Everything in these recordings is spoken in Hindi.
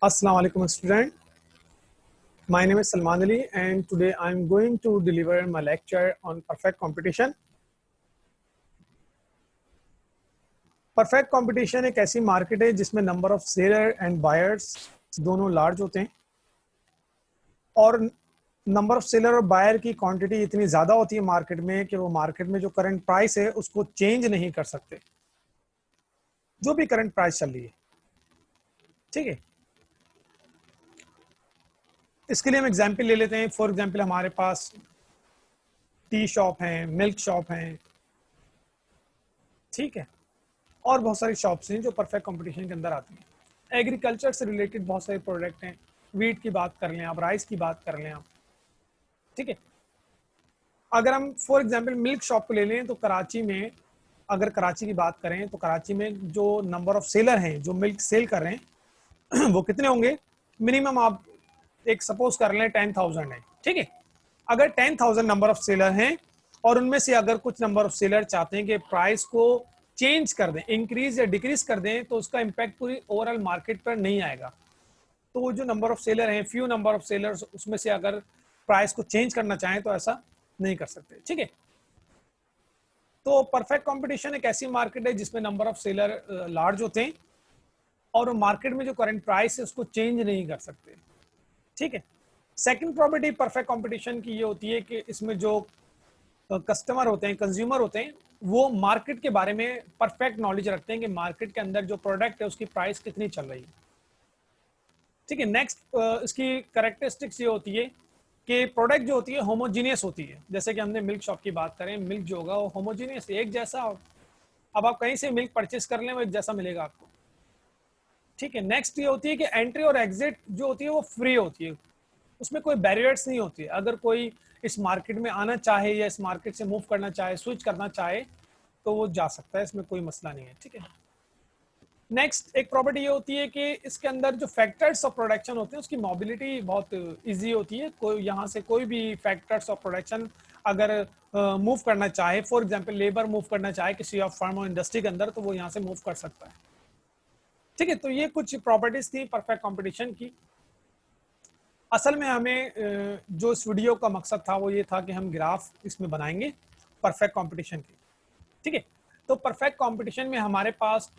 Assalamu alaikum student. My name is Salman Ali and today I am going to deliver my lecture on perfect competition. Perfect competition एक ऐसी मार्केट है जिसमें number of seller and buyers दोनों लार्ज होते हैं और नंबर ऑफ सेलर और बायर की क्वांटिटी इतनी ज़्यादा होती है मार्केट में कि वो मार्केट में जो करंट प्राइस है उसको चेंज नहीं कर सकते, जो भी करंट प्राइस चल रही है। ठीक है, इसके लिए हम एग्जाम्पल ले लेते हैं। फॉर एग्जाम्पल हमारे पास टी शॉप हैं, मिल्क शॉप हैं, ठीक है, और बहुत सारी शॉप्स हैं जो परफेक्ट कंपटीशन के अंदर आती हैं। एग्रीकल्चर से रिलेटेड बहुत सारे प्रोडक्ट हैं, वीट की बात कर लें आप, राइस की बात कर लें आप, ठीक है। अगर हम फॉर एग्जांपल मिल्क शॉप को ले लें तो कराची में, अगर कराची की बात करें तो कराची में जो नंबर ऑफ सेलर हैं जो मिल्क सेल कर रहे हैं वो कितने होंगे? मिनिमम आप एक सपोज कर लें 10,000 है, ठीक है। अगर 10,000 नंबर ऑफ सेलर हैं और उनमें से अगर कुछ नंबर ऑफ सेलर चाहते हैं कि प्राइस को चेंज कर दें, इंक्रीज या डिक्रीज कर दें, तो उसका इंपैक्ट पूरी ओवरऑल मार्केट पर नहीं आएगा। तो वो जो नंबर ऑफ सेलर हैं, फ्यू नंबर ऑफ सेलर्स, उसमें से अगर प्राइस को चेंज करना चाहें तो ऐसा नहीं कर सकते, ठीक है। तो परफेक्ट कंपटीशन एक ऐसी मार्केट है जिसमें नंबर ऑफ सेलर लार्ज होते हैं और मार्केट में जो करंट प्राइस है उसको चेंज नहीं कर सकते, ठीक है। सेकंड प्रॉपर्टी परफेक्ट कंपटीशन की ये होती है कि इसमें जो कस्टमर होते हैं, कंज्यूमर होते हैं, वो मार्केट के बारे में परफेक्ट नॉलेज रखते हैं कि मार्केट के अंदर जो प्रोडक्ट है उसकी प्राइस कितनी चल रही है, ठीक है। नेक्स्ट इसकी कैरेक्टरिस्टिक्स ये होती है कि प्रोडक्ट जो होती है होमोजीनियस होती है। जैसे कि हमने मिल्क शॉप की बात करें, मिल्क जो होगा वो होमोजीनियस, एक जैसा। अब आप कहीं से मिल्क परचेस कर लें वो एक जैसा मिलेगा आपको, ठीक है। नेक्स्ट ये होती है कि एंट्री और एग्जिट जो होती है वो फ्री होती है, उसमें कोई बैरियर्स नहीं होती है। अगर कोई इस मार्केट में आना चाहे या इस मार्केट से मूव करना चाहे, स्विच करना चाहे, तो वो जा सकता है, इसमें कोई मसला नहीं है, ठीक है। नेक्स्ट एक प्रॉपर्टी ये होती है कि इसके अंदर जो फैक्टर्स ऑफ प्रोडक्शन होते हैं उसकी मोबिलिटी बहुत इजी होती है। कोई यहाँ से कोई भी फैक्टर्स ऑफ प्रोडक्शन अगर मूव करना चाहे, फॉर एग्जांपल लेबर मूव करना चाहे किसी ऑफ फर्म और इंडस्ट्री के अंदर, तो वो यहाँ से मूव कर सकता है, ठीक है। तो ये कुछ प्रॉपर्टीज थी परफेक्ट कॉम्पिटिशन की। असल में हमें जो इस वीडियो का मकसद था वो ये था कि हम ग्राफ इसमें बनाएंगे परफेक्ट कंपटीशन की, ठीक है। तो परफेक्ट कंपटीशन में हमारे पास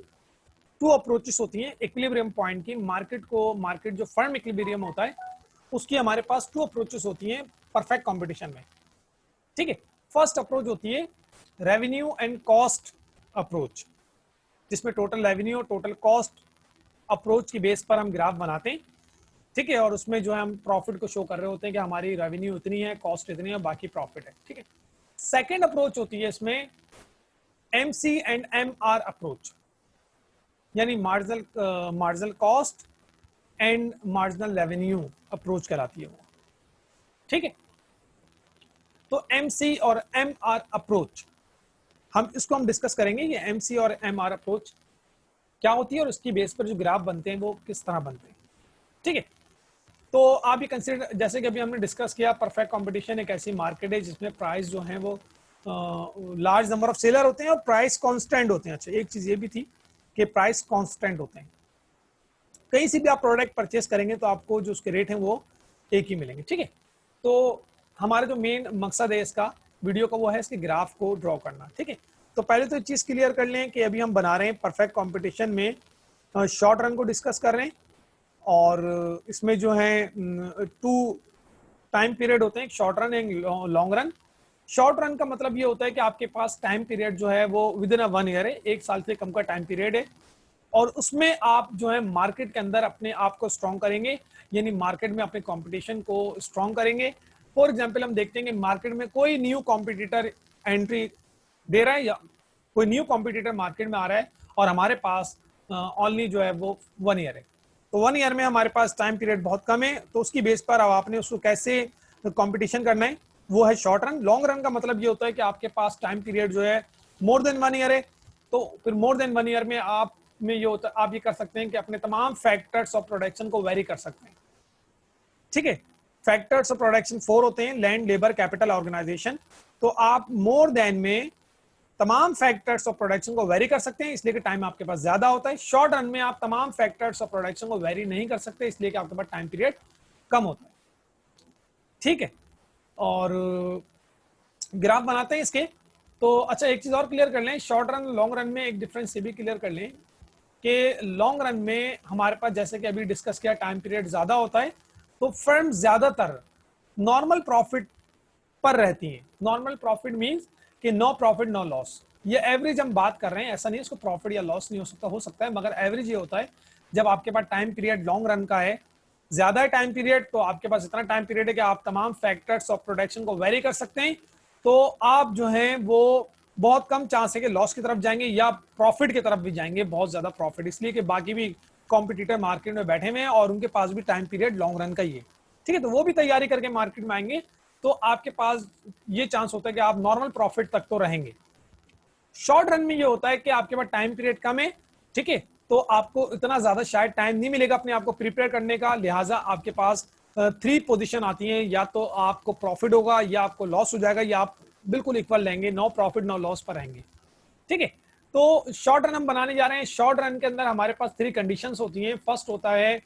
टू अप्रोचेस होती हैं इक्विलिब्रियम पॉइंट की। मार्केट जो फर्म इक्विलिब्रियम होता है उसकी हमारे पास टू अप्रोचेस होती हैं परफेक्ट कंपटीशन में, ठीक है। फर्स्ट अप्रोच होती है रेवेन्यू एंड कॉस्ट अप्रोच, जिसमें टोटल रेवेन्यू और टोटल कॉस्ट अप्रोच की बेस पर हम ग्राफ बनाते हैं, ठीक है। और उसमें जो है हम प्रॉफिट को शो कर रहे होते हैं कि हमारी रेवेन्यू इतनी है, कॉस्ट इतनी है, बाकी प्रॉफिट है, ठीक है। सेकेंड अप्रोच होती है इसमें एमसी एंड एमआर अप्रोच, यानी marginal cost and marginal revenue approach कहलाती है वो, ठीक है। तो एमसी और एमआर अप्रोच हम डिस्कस करेंगे। ये एमसी और एमआर अप्रोच क्या होती है और उसकी बेस पर जो ग्राफ बनते हैं वो किस तरह बनते हैं, ठीक है। तो आप ये कंसिडर, जैसे कि अभी हमने डिस्कस किया, परफेक्ट कंपटीशन एक ऐसी मार्केट है जिसमें प्राइस जो है वो लार्ज नंबर ऑफ सेलर होते हैं और प्राइस कांस्टेंट होते हैं। अच्छा, एक चीज ये भी थी कि प्राइस कांस्टेंट होते हैं। कहीं से भी आप प्रोडक्ट परचेस करेंगे तो आपको जो उसके रेट हैं वो एक ही मिलेंगे, ठीक है। तो हमारा जो मेन मकसद है इसका वीडियो का वो है इसके ग्राफ को ड्रॉ करना, ठीक है। तो पहले तो एक चीज क्लियर कर लें कि अभी हम बना रहे हैं परफेक्ट कंपटीशन में शॉर्ट रन को डिस्कस कर रहे हैं और इसमें जो है टू टाइम पीरियड होते हैं, short run and long run. Short run का मतलब ये होता है कि आपके पास टाइम पीरियड जो है वो विद इन 1 ईयर है, 1 साल से कम का टाइम पीरियड है और उसमें आप जो है मार्केट के अंदर अपने आप को स्ट्रॉन्ग करेंगे, यानी मार्केट में अपने कंपटीशन को स्ट्रॉन्ग करेंगे। फॉर एग्जांपल हम देखते हैं कि मार्केट में कोई न्यू कॉम्पिटिटर एंट्री दे रहा है या कोई न्यू कॉम्पिटिटर मार्केट में आ रहा है और हमारे पास ओनली जो है वो 1 ईयर है। तो 1 ईयर में हमारे पास टाइम पीरियड बहुत कम है, तो उसकी बेस पर अब आपने उसको कैसे कंपटीशन करना है वो है शॉर्ट रन। लॉन्ग रन का मतलब ये होता है कि आपके पास टाइम पीरियड जो है मोर देन 1 ईयर है, तो फिर मोर देन 1 ईयर में आप में ये होता है, आप ये कर सकते हैं कि अपने तमाम फैक्टर्स ऑफ प्रोडक्शन को वेरी कर सकते हैं, ठीक है। फैक्टर्स ऑफ प्रोडक्शन 4 होते हैं, लैंड, लेबर, कैपिटल, ऑर्गेनाइजेशन। तो आप मोर देन में तमाम फैक्टर्स ऑफ प्रोडक्शन को वेरी कर सकते हैं, इसलिए कि टाइम आपके पास ज्यादा होता है। शॉर्ट रन में आप तमाम फैक्टर्स ऑफ प्रोडक्शन को वेरी नहीं कर सकते, इसलिए कि आपके पास टाइम पीरियड कम होता है। ठीक है, और ग्राफ बनाते हैं इसके। तो अच्छा, एक चीज और क्लियर कर लें, शॉर्ट रन लॉन्ग रन में एक डिफरेंस ये भी क्लियर कर लें कि लॉन्ग रन में हमारे पास, जैसे कि अभी डिस्कस किया, टाइम पीरियड ज्यादा होता है, तो फर्म ज्यादातर नॉर्मल प्रॉफिट पर रहती हैं। नॉर्मल प्रॉफिट मींस कि नो प्रॉफिट नो लॉस। ये एवरेज हम बात कर रहे हैं, ऐसा नहीं है इसको प्रॉफिट या लॉस नहीं हो सकता है, मगर एवरेज ये होता है जब आपके पास टाइम पीरियड लॉन्ग रन का है, ज्यादा है टाइम पीरियड, तो आपके पास इतना टाइम पीरियड है कि आप तमाम फैक्टर्स ऑफ प्रोडक्शन को वेरी कर सकते हैं, तो आप जो है वो बहुत कम चांस है कि लॉस की तरफ जाएंगे या प्रॉफिट की तरफ भी जाएंगे, बहुत ज्यादा प्रॉफिट, इसलिए कि बाकी भी कॉम्पिटिटर मार्केट में बैठे हुए हैं और उनके पास भी टाइम पीरियड लॉन्ग रन का ही है। ठीक है, तो वो भी तैयारी करके मार्केट में आएंगे, तो आपके पास ये चांस होता है कि आप नॉर्मल प्रॉफिट तक तो रहेंगे। शॉर्ट रन में ये होता है कि आपके पास टाइम पीरियड कम है, ठीक है, तो आपको इतना ज्यादा शायद टाइम नहीं मिलेगा अपने आप को प्रिपेयर करने का, लिहाजा आपके पास 3 पोजीशन आती हैं, या तो आपको प्रॉफिट होगा या आपको लॉस हो जाएगा, या आप बिल्कुल इक्वल रहेंगे, नो प्रॉफिट नो लॉस पर रहेंगे। ठीक है, तो शॉर्ट रन हम बनाने जा रहे हैं। शॉर्ट रन के अंदर हमारे पास 3 कंडीशंस होती हैं। फर्स्ट होता है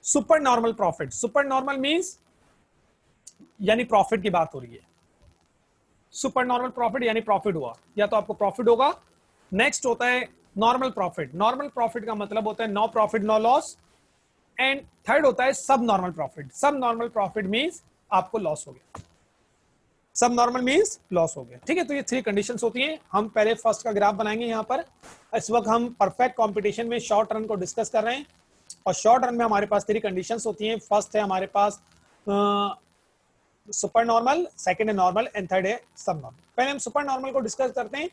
super normal profit. Super normal means यानी प्रॉफिट की बात हो रही है, सुपर नॉर्मल प्रॉफिट यानी प्रॉफिट हुआ, या तो आपको प्रॉफिट होगा। नेक्स्ट होता है नॉर्मल प्रॉफिट। नॉर्मल प्रॉफिट का मतलब होता है no profit no loss. And third होता है subnormal profit. Subnormal profit means आपको लॉस हो गया, सब नॉर्मल मींस लॉस हो गया। ठीक है, तो ये 3 कंडीशंस होती हैं। हम पहले फर्स्ट का ग्राफ बनाएंगे यहां पर। इस वक्त हम परफेक्ट कंपटीशन में शॉर्ट रन को डिस्कस कर रहे हैं, और शॉर्ट रन में हमारे पास 3 कंडीशंस होती हैं। फर्स्ट है हमारे पास सुपर नॉर्मल, सेकंड है नॉर्मल, एंड थर्ड है सब नॉर्मल। पहले हम सुपर नॉर्मल को डिस्कस करते हैं।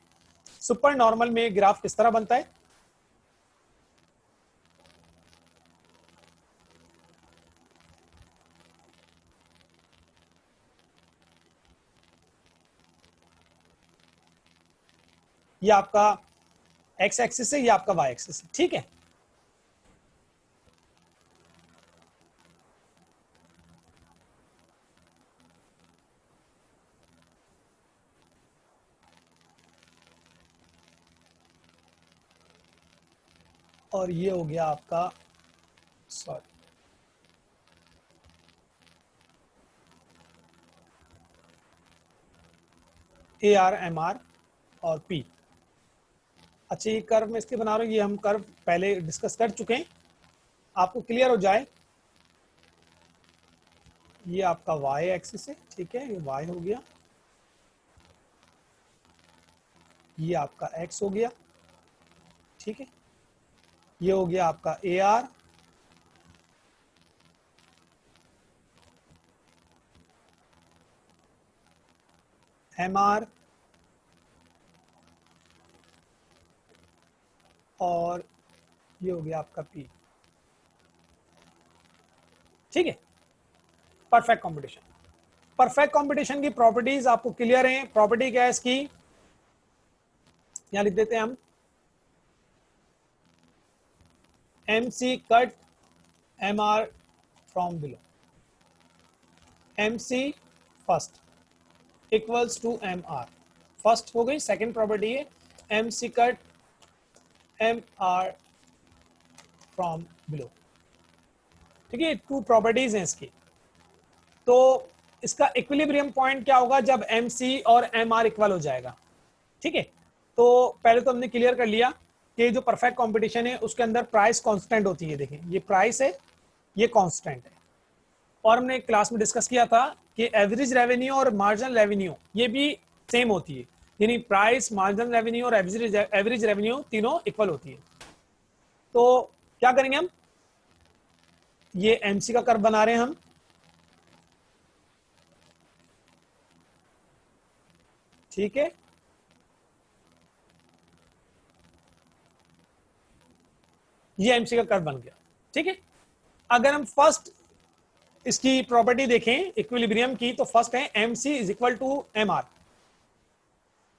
सुपर नॉर्मल में ग्राफ किस तरह बनता है, ये आपका एक्स एक्सिस है, ये आपका वाई एक्सिस है। ठीक है, और ये हो गया आपका, sorry, A R M R और पी। अच्छा, ये कर्व में इसके बना रहा हूं, ये हम कर्व पहले डिस्कस कर चुके हैं, आपको क्लियर हो जाए। ये आपका वाई एक्सिस है, ठीक है, ये वाई हो गया, ये आपका एक्स हो गया, ठीक है, ये हो गया आपका ए आर, एम आर, और ये हो गया आपका पी। ठीक है, परफेक्ट कंपटीशन। परफेक्ट कंपटीशन की प्रॉपर्टीज आपको क्लियर हैं। प्रॉपर्टी क्या है इसकी, यहां लिख देते हैं हम, M C cut M R from below. M C first equals to M R, first हो गई। सेकेंड प्रॉपर्टी है M C cut M R from below. ठीक है, 2 प्रॉपर्टीज हैं इसकी। तो इसका इक्विलिब्रियम पॉइंट क्या होगा, जब एम सी और एम आर इक्वल हो जाएगा। ठीक है, तो पहले तो हमने क्लियर कर लिया कि जो परफेक्ट कंपटीशन है उसके अंदर प्राइस कांस्टेंट होती है। देखें, ये प्राइस है, ये कांस्टेंट है। और हमने क्लास में डिस्कस किया था कि एवरेज रेवेन्यू और मार्जिनल रेवेन्यू ये भी सेम होती है, यानी प्राइस, मार्जिनल रेवेन्यू और एवरेज रेवेन्यू तीनों इक्वल होती है। तो क्या करेंगे हम, ये एमसी का कर्व बना रहे हैं हम, ठीक है, ये एमसी का कर्व बन गया। ठीक है, अगर हम फर्स्ट इसकी प्रॉपर्टी देखें इक्विलिब्रियम की, तो फर्स्ट है M C is equal to M R.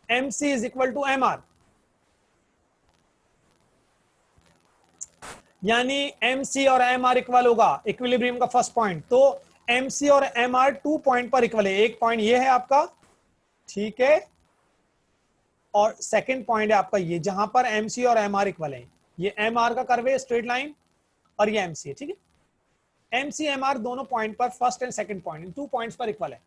M C is equal to M R, यानी एम सी और एम आर इक्वल होगा, इक्विलिब्रियम का फर्स्ट पॉइंट। तो एम सी और एम आर 2 पॉइंट पर इक्वल है। एक पॉइंट ये है आपका, ठीक है, और सेकंड पॉइंट है आपका ये, जहां पर एमसी और एमआर इक्वल है। ये एमआर का कर्व है स्ट्रेट लाइन, और ये एमसी है, ठीक है। एमसी एमआर दोनों पॉइंट पर, first and second point, in 2 points पर इक्वल है,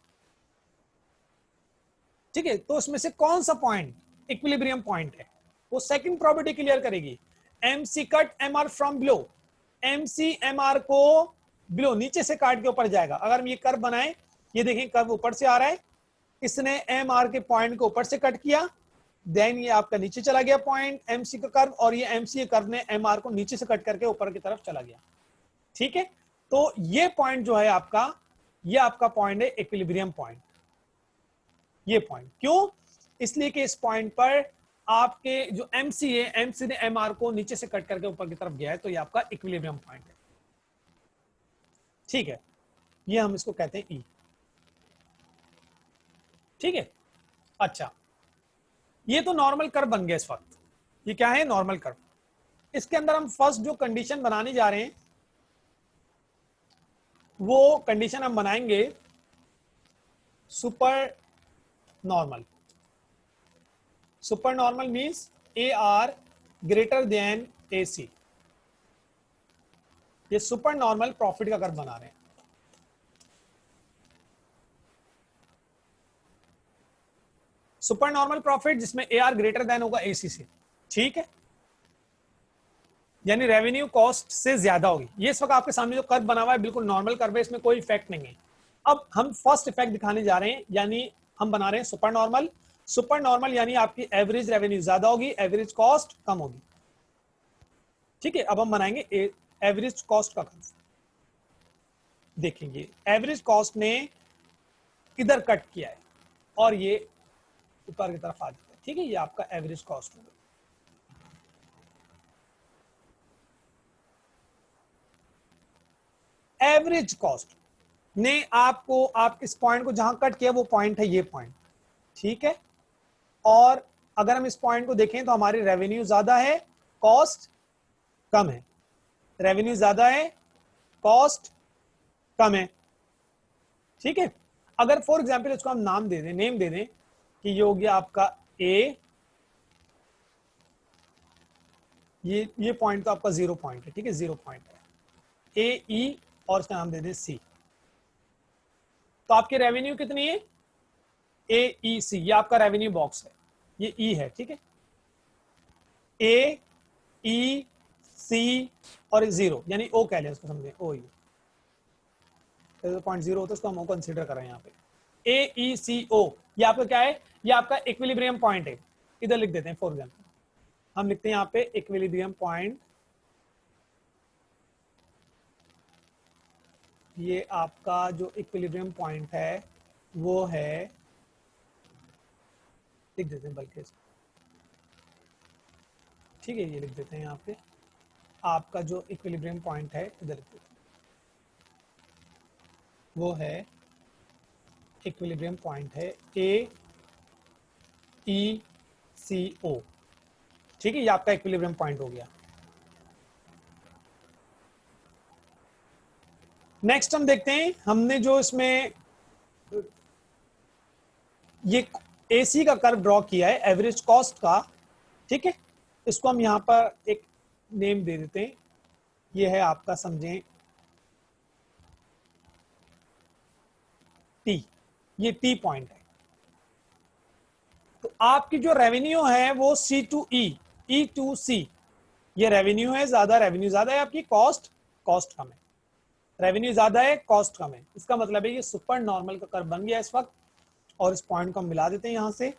ठीक है। तो उसमें से कौन सा पॉइंट इक्विलिब्रियम पॉइंट है, वो सेकंड प्रॉपर्टी क्लियर करेगी। MC cut MR from below, MC MR को बिलो, नीचे से काट के ऊपर जाएगा। अगर हम ये कर्व बनाए, ये देखें कर्व ऊपर से आ रहा है, इसने एमआर के पॉइंट को ऊपर से कट किया, देन ये आपका नीचे चला गया पॉइंट एमसी का कर्व, और ये एमसी कर्व ने एमआर को नीचे से कट करके ऊपर की तरफ चला गया, ठीक है। तो ये पॉइंट जो है आपका, ये आपका पॉइंट है इक्विलिब्रियम पॉइंट। ये पॉइंट क्यों, इसलिए कि इस पॉइंट पर आपके जो एमसी है, एमसी ने एमआर को नीचे से कट करके ऊपर की तरफ गया है, तो ये आपका इक्विलिब्रियम पॉइंट है, ठीक है। ये हम इसको कहते हैं ई, ठीक है। अच्छा, ये तो नॉर्मल कर्व बन गया इस वक्त। ये क्या है, नॉर्मल कर्व। इसके अंदर हम फर्स्ट जो कंडीशन बनाने जा रहे हैं, वो कंडीशन हम बनाएंगे super normal. Super normal means A R greater than A C. ये सुपर नॉर्मल प्रॉफिट का कर्व बना रहे हैं। सुपर नॉर्मल प्रॉफिट जिसमें ए आर ग्रेटर देन होगा ए सी से, ठीक है। यानी रेवेन्यू कॉस्ट से ज्यादा होगी। ये इस वक्त आपके सामने जो कर्व बना हुआ है बिल्कुल नॉर्मल कर्व है, इसमें कोई इफेक्ट नहीं है। अब हम फर्स्ट इफेक्ट दिखाने जा रहे हैं, यानी हम बना रहे हैं सुपर नॉर्मल। सुपर नॉर्मल यानी आपकी एवरेज रेवेन्यू ज्यादा होगी, एवरेज कॉस्ट कम होगी, ठीक है। अब हम बनाएंगे एवरेज कॉस्ट का कर्व। देखेंगे एवरेज कॉस्ट ने इधर कट किया है और ये ऊपर की तरफ आ जाता है, ठीक है। ये आपका एवरेज कॉस्ट होगा। एवरेज कॉस्ट ने आपको, आप इस पॉइंट को जहां कट किया वो पॉइंट है ये पॉइंट, ठीक है। और अगर हम इस पॉइंट को देखें तो हमारी रेवेन्यू ज्यादा है, कॉस्ट कम है। रेवेन्यू ज्यादा है, कॉस्ट कम है, ठीक है। अगर फॉर एग्जांपल इसको हम नाम दे दें, नेम दे दें कि ये हो गया आपका ए, ये पॉइंट तो आपका 0 पॉइंट है, ठीक है, 0 पॉइंट है। ए ई और इसका नाम दे दें सी। तो आपकी रेवेन्यू कितनी है, ए ई सी, ये आपका रेवेन्यू बॉक्स है, ये ई है, ठीक है। ए ई सी और 0 यानी ओ कह लें उसको, समझे, ओ ई। पॉइंट 0 होता है उसको हम ओ कंसीडर कर रहे हैं यहाँ पे। ए ई सी ओ, ये आपका क्या है, ये आपका इक्विलिब्रियम पॉइंट है। इधर लिख देते हैं, फॉर एग्जाम्पल हम लिखते हैं यहाँ पे इक्विलिब्रियम पॉइंट। ये आपका जो इक्विलिब्रियम पॉइंट है वो है, लिख देते हैं बल्कि, ठीक है, ये लिख देते हैं यहाँ पे। आपका जो इक्विलिब्रियम पॉइंट है इधर लिख देते हैं, वो है इक्विलिब्रियम पॉइंट है ए ई सी ओ, ठीक है। ये आपका इक्विलिब्रियम पॉइंट हो गया। नेक्स्ट हम देखते हैं, हमने जो इसमें ये एसी का कर्व ड्रॉ किया है एवरेज कॉस्ट का, ठीक है। इसको हम यहां पर एक नेम दे देते हैं, ये है आपका, समझें, टी। ये टी पॉइंट है। तो आपकी जो रेवेन्यू है वो सी टू ई, ई टू सी, ये रेवेन्यू है ज्यादा, रेवेन्यू ज्यादा है आपकी, कॉस्ट कॉस्ट कम है। रेवेन्यू ज्यादा है, कॉस्ट कम है, इसका मतलब है ये सुपर नॉर्मल का कर्व बन गया इस वक्त। और इस पॉइंट को हम मिला देते हैं यहां से,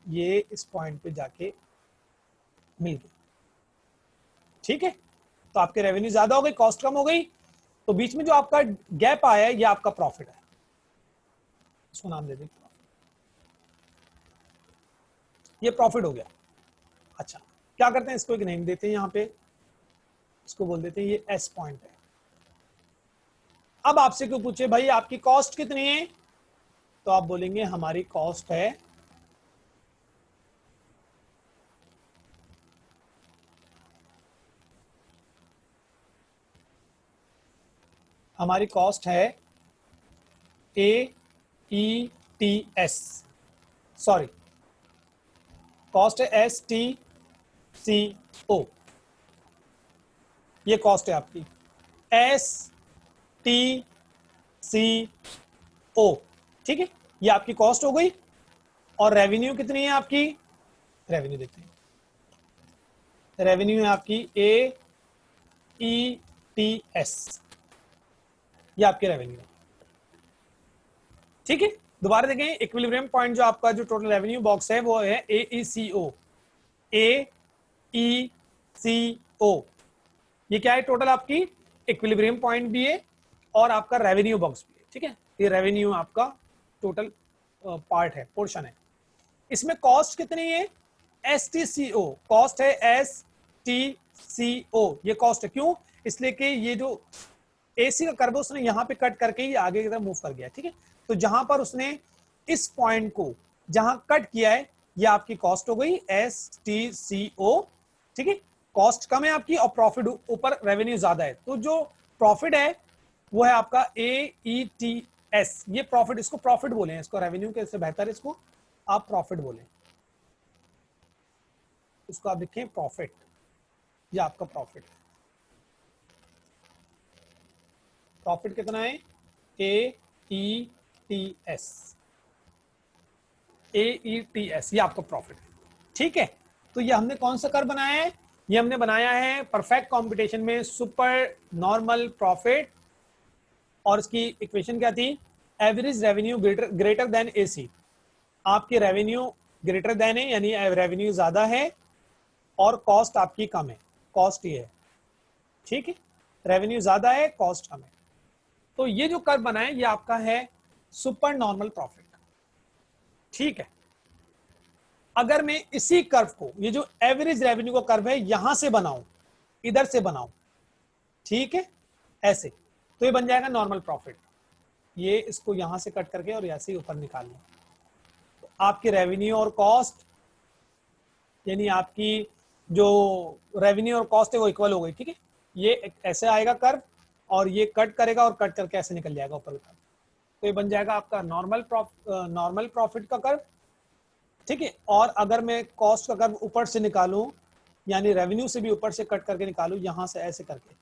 ये इस पॉइंट पे जाके मिल गई, ठीक है। तो आपके रेवेन्यू ज्यादा हो गई, कॉस्ट कम हो गई, तो बीच में जो आपका गैप आया है ये आपका प्रॉफिट है, इसको नाम दे दें, ये प्रॉफिट हो गया। अच्छा, क्या करते हैं, इसको एक नेम देते हैं यहां पे, इसको बोल देते हैं ये एस पॉइंट है। अब आपसे क्यों पूछे भाई आपकी कॉस्ट कितनी है, तो आप बोलेंगे हमारी कॉस्ट है, हमारी कॉस्ट है A E T S, sorry cost है STCO, ये कॉस्ट है आपकी STCO, ठीक है, ये आपकी कॉस्ट हो गई। और रेवेन्यू कितनी है आपकी, रेवेन्यू देखते हैं, रेवेन्यू है आपकी AETS, ये आपकी रेवेन्यू है, ठीक है। दोबारा देखें, इक्विलिब्रियम पॉइंट जो आपका जो टोटल रेवेन्यू बॉक्स है वो है AECO, AECO, ये क्या है, टोटल आपकी इक्विलिब्रियम पॉइंट भी है और आपका रेवेन्यू बॉक्स भी है, ठीक है। ये रेवेन्यू आपका टोटल पार्ट है, पोर्शन है। इसमें कॉस्ट कितनी है, STCO, कॉस्ट है STCO, ये कॉस्ट है, क्यों, इसलिए कि ये जो AC का कर्व उसने यहां पे कट करके ये आगे की तरफ मूव कर गया, ठीक है। तो जहां पर उसने इस पॉइंट को जहां कट किया है, ये आपकी कॉस्ट हो गई STCO, ठीक है। कॉस्ट कम है आपकी और प्रॉफिट ऊपर, रेवेन्यू ज्यादा है, तो जो प्रॉफिट है वो है आपका AETS, ये प्रॉफिट, इसको प्रॉफिट बोले, इसको रेवेन्यू के से बेहतर इसको आप प्रॉफिट बोले, इसको आप लिखें प्रॉफिट, ये आपका प्रॉफिट, प्रॉफिट कितना है AETS, ये आपका प्रॉफिट, ठीक है। तो ये हमने कौन सा कर बनाया है, ये हमने बनाया है परफेक्ट कंपटीशन में सुपर नॉर्मल प्रॉफिट, और इसकी इक्वेशन क्या थी, average revenue greater than AC, आपकी रेवेन्यू ग्रेटर देन है यानी रेवेन्यू ज्यादा है और कॉस्ट आपकी कम है, कॉस्ट ये है, ठीक है, रेवेन्यू ज्यादा है कॉस्ट कम है। तो ये जो कर्व बना है ये आपका है सुपर नॉर्मल प्रॉफिट, ठीक है। अगर मैं इसी कर्व को, ये जो एवरेज रेवेन्यू का कर्व है यहां से बनाऊं, इधर से बनाऊं, ठीक है, ऐसे, तो ये बन जाएगा नॉर्मल प्रॉफिट, ये इसको यहां से कट करके और ऐसे ही ऊपर निकाल लें, तो आपकी रेवेन्यू और कॉस्ट, यानी आपकी जो रेवेन्यू और कॉस्ट है वो इक्वल हो गई, ठीक है। ये ऐसे आएगा कर्व और ये कट करेगा और कट करके ऐसे निकल जाएगा ऊपर का, तो ये बन जाएगा आपका नॉर्मल प्रॉफिट का कर्व, ठीक है। और अगर मैं कॉस्ट का कर्व ऊपर से निकालूं, यानी रेवेन्यू से भी ऊपर से कट करके निकालूं यहां से ऐसे करके,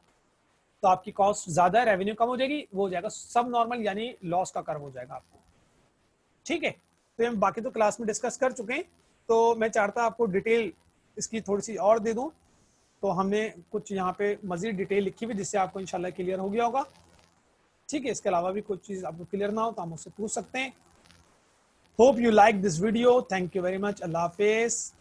तो आपकी कॉस्ट ज्यादा है, रेवेन्यू कम हो जाएगी, वो हो जाएगा सब नॉर्मल यानी लॉस का कर्व हो जाएगा आपको, ठीक है। तो हम बाकी तो क्लास में डिस्कस कर चुके हैं, तो मैं चाहता आपको डिटेल इसकी थोड़ी सी और दे दूं, तो हमने कुछ यहाँ पे मजीद डिटेल लिखी हुई जिससे आपको इंशाल्लाह क्लियर हो गया होगा, ठीक है। इसके अलावा भी कुछ चीज आपको क्लियर ना हो तो हम उससे पूछ सकते हैं। Hope you like this video, thank you very much, Allah Hafiz.